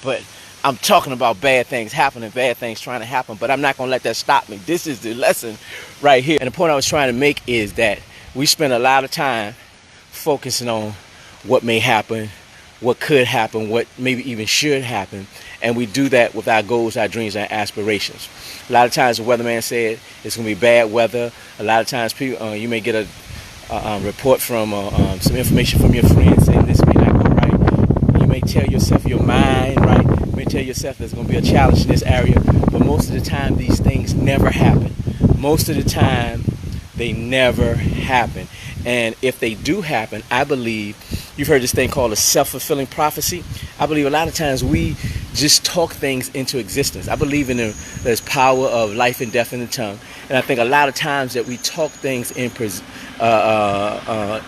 But I'm talking about bad things happening, bad things trying to happen, but I'm not going to let that stop me. This is the lesson right here. And the point I was trying to make is that we spend a lot of time focusing on what may happen, what could happen, what maybe even should happen. And we do that with our goals, our dreams, and our aspirations. A lot of times the weatherman said it's going to be bad weather. A lot of times people, you may get a report from some information from your friends saying this may not go right. You may tell yourself your mind, right? You may tell yourself there's going to be a challenge in this area. But most of the time these things never happen. Most of the time they never happen. And if they do happen, I believe, you've heard this thing called a self-fulfilling prophecy. I believe a lot of times we just talk things into existence. I believe in there's power of life and death in the tongue. And I think a lot of times that we talk things in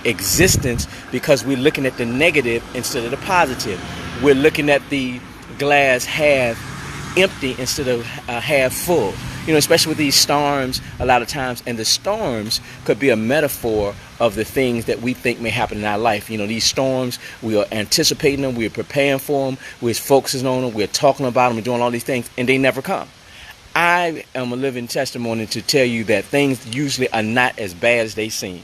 existence because we're looking at the negative instead of the positive. We're looking at the glass half empty instead of half full. You know, especially with these storms a lot of times, and the storms could be a metaphor of the things that we think may happen in our life. You know, these storms, we are anticipating them, we're preparing for them, we're focusing on them, we're talking about them, we're doing all these things, and they never come. I am a living testimony to tell you that things usually are not as bad as they seem.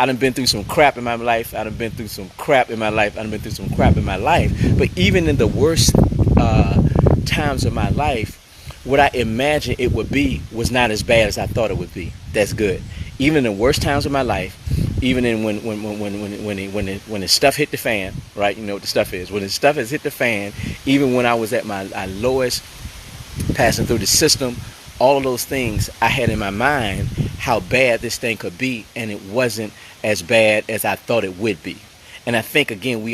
I done been through some crap in my life, I done been through some crap in my life, I done been through some crap in my life, but even in the worst times of my life, what I imagined it would be was not as bad as I thought it would be. That's good. Even in the worst times of my life, even in when the stuff hit the fan, right? You know what the stuff is. When the stuff has hit the fan, even when I was at my lowest, passing through the system, all of those things I had in my mind how bad this thing could be, and it wasn't as bad as I thought it would be. And I think, again, we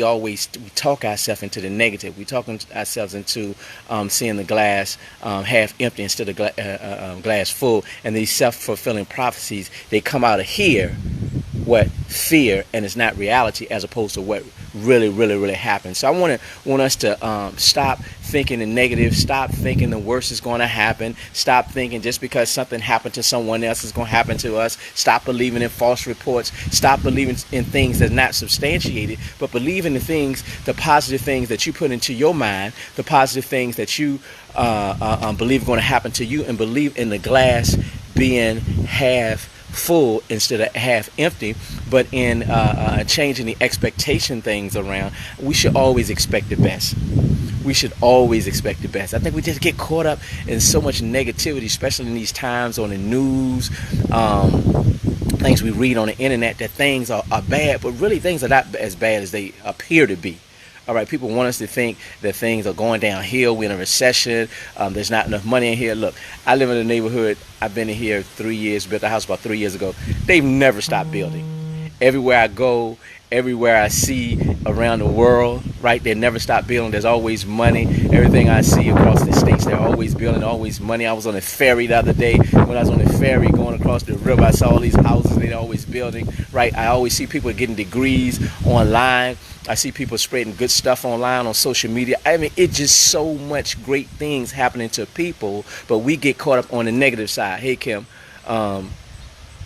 talk ourselves into the negative. We talk ourselves into seeing the glass half empty instead of glass full. And these self-fulfilling prophecies, they come out of here, what fear, and it's not reality, as opposed to what really happens. So I want us to stop thinking the negative, stop thinking the worst is going to happen, stop thinking just because something happened to someone else is going to happen to us, stop believing in false reports, stop believing in things that are not substantiated, but believe in the things, the positive things that you put into your mind, the positive things that you believe are going to happen to you, and believe in the glass being half full instead of half empty, but in changing the expectation things around. We should always expect the best. We should always expect the best. I think we just get caught up in so much negativity, especially in these times on the news, things we read on the internet, that things are bad, but really things are not as bad as they appear to be. All right, people want us to think that things are going downhill. We're in a recession. There's not enough money in here. Look, I live in a neighborhood. I've been in here 3 years, built a house about 3 years ago. They've never stopped building. Everywhere I go, everywhere I see around the world, right, they never stop building. There's always money. Everything I see across the states, they're always building, always money. I was on a ferry the other day. When I was on the ferry going across the river, I saw all these houses they're always building, right? I always see people getting degrees online. I see people spreading good stuff online on social media. I mean, it's just so much great things happening to people, but we get caught up on the negative side. Hey, Kim.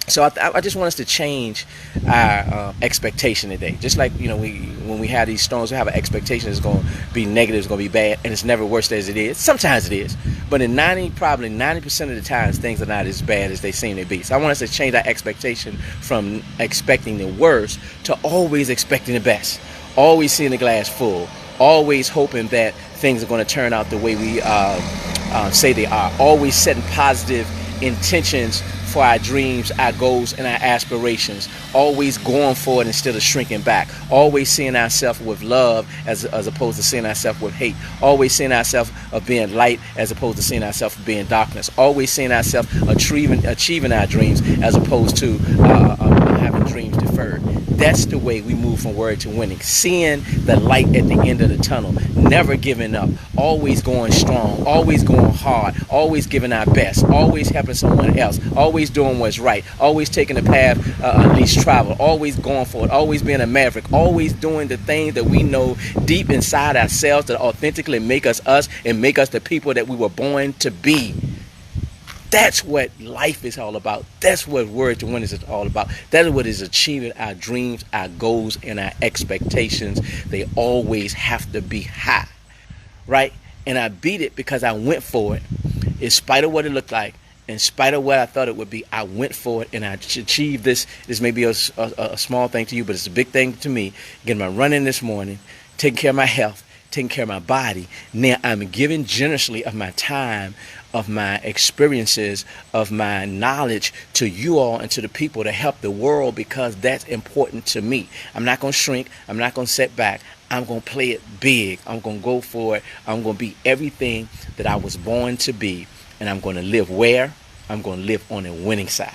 So I just want us to change our expectation today. Just like, you know, when we have these storms, we have an expectation it's going to be negative, it's going to be bad, and it's never worse as it is. Sometimes it is, but in probably 90% of the times, things are not as bad as they seem to be. So I want us to change our expectation from expecting the worst to always expecting the best. Always seeing the glass full. Always hoping that things are going to turn out the way we say they are. Always setting positive intentions for our dreams, our goals, and our aspirations. Always going forward instead of shrinking back. Always seeing ourselves with love as opposed to seeing ourselves with hate. Always seeing ourselves of being light as opposed to seeing ourselves of being darkness. Always seeing ourselves achieving our dreams as opposed to having dreams deferred. That's the way we move from word to winning. Seeing the light at the end of the tunnel. Never giving up. Always going strong. Always going hard. Always giving our best. Always helping someone else. Always doing what's right. Always taking the path least traveled. Always going for it. Always being a maverick. Always doing the things that we know deep inside ourselves that authentically make us us and make us the people that we were born to be. That's what life is all about. That's what Word to Win is all about. That is what is achieving our dreams, our goals, and our expectations. They always have to be high. right? And I beat it because I went for it, in spite of what it looked like, in spite of what I thought it would be. I went for it, and I achieved this. This may be a small thing to you, but it's a big thing to me. Getting my running this morning, taking care of my health, taking care of my body. Now I'm giving generously of my time, of my experiences, of my knowledge to you all and to the people to help the world, because that's important to me. I'm not going to shrink. I'm not going to sit back. I'm going to play it big. I'm going to go for it. I'm going to be everything that I was born to be. And I'm going to live where? I'm going to live on the winning side.